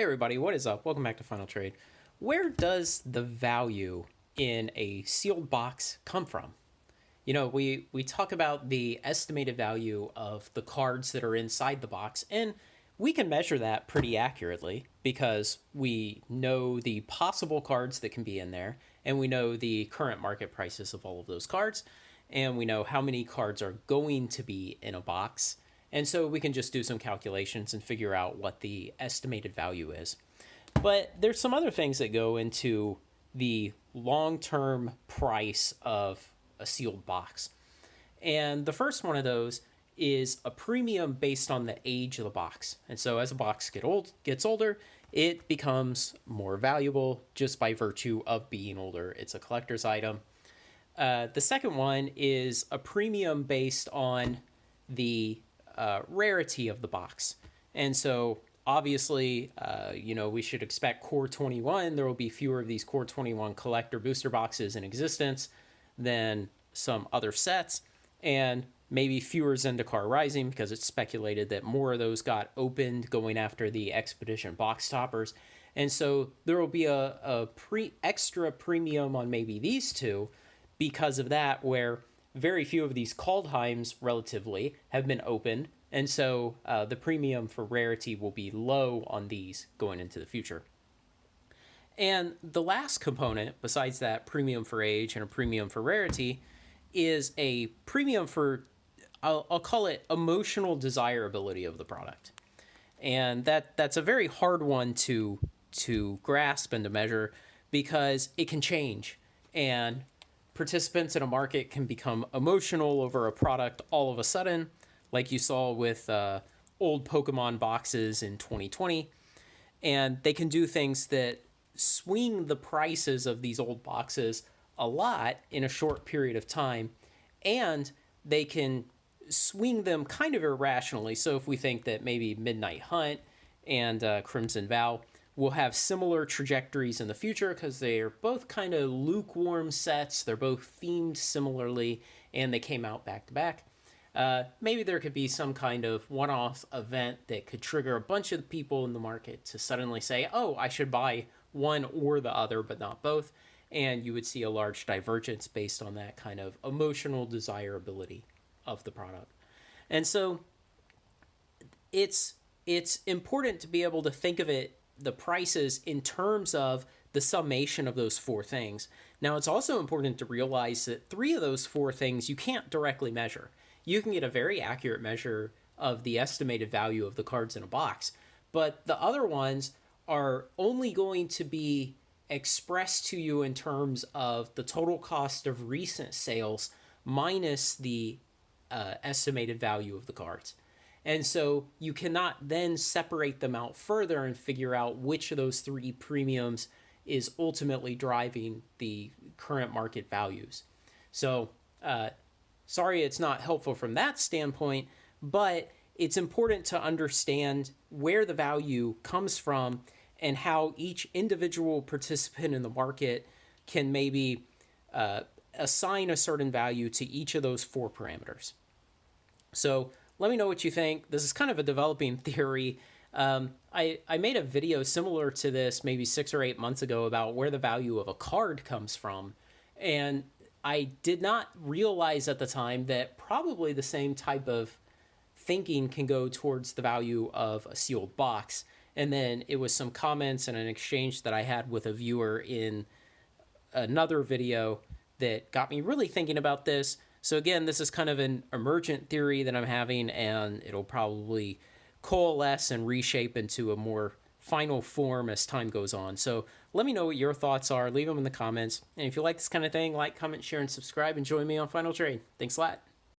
Hey everybody, what is up? Welcome back to Final Trade. Where does the value in a sealed box come from? We talk about the estimated value of the cards that are inside the box, and we can measure that pretty accurately because we know the possible cards that can be in there, and we know the current market prices of all of those cards, and we know how many cards are going to be in a box. And so we can just do some calculations and figure out what the estimated value is. But there's some other things that go into the long-term price of a sealed box. And the first one of those is a premium based on the age of the box. And so as a box gets older, it becomes more valuable just by virtue of being older. It's a collector's item. The second one is a premium based on the rarity of the box. And so obviously, we should expect Core 21. There will be fewer of these Core 21 collector booster boxes in existence than some other sets, and maybe fewer Zendikar Rising because it's speculated that more of those got opened going after the Expedition box toppers. And so there will be a extra premium on maybe these two because of that, where very few of these Kaldheims relatively have been opened, and so the premium for rarity will be low on these going into the future. And the last component, besides that premium for age and a premium for rarity, is a premium for, I'll call it emotional desirability of the product. And that's a very hard one to grasp and to measure because it can change. And participants in a market can become emotional over a product all of a sudden, like you saw with old Pokemon boxes in 2020. And they can do things that swing the prices of these old boxes a lot in a short period of time. And they can swing them kind of irrationally. So if we think that maybe Midnight Hunt and Crimson Vow will have similar trajectories in the future because they are both kind of lukewarm sets. They're both themed similarly, and they came out back to back. Maybe there could be some kind of one-off event that could trigger a bunch of people in the market to suddenly say, oh, I should buy one or the other, but not both. And you would see a large divergence based on that kind of emotional desirability of the product. And so it's important to be able to think of the prices in terms of the summation of those four things. Now, it's also important to realize that three of those four things you can't directly measure. You can get a very accurate measure of the estimated value of the cards in a box, but the other ones are only going to be expressed to you in terms of the total cost of recent sales minus the estimated value of the cards. And so you cannot then separate them out further and figure out which of those three premiums is ultimately driving the current market values. So, sorry it's not helpful from that standpoint, but it's important to understand where the value comes from and how each individual participant in the market can maybe assign a certain value to each of those four parameters. So let me know what you think. This is kind of a developing theory. I made a video similar to this maybe 6 or 8 months ago about where the value of a card comes from. And I did not realize at the time that probably the same type of thinking can go towards the value of a sealed box. And then it was some comments and an exchange that I had with a viewer in another video that got me really thinking about this. So again, this is kind of an emergent theory that I'm having, and it'll probably coalesce and reshape into a more final form as time goes on. So let me know what your thoughts are. Leave them in the comments. And if you like this kind of thing, like, comment, share, and subscribe, and join me on Final Trade. Thanks a lot.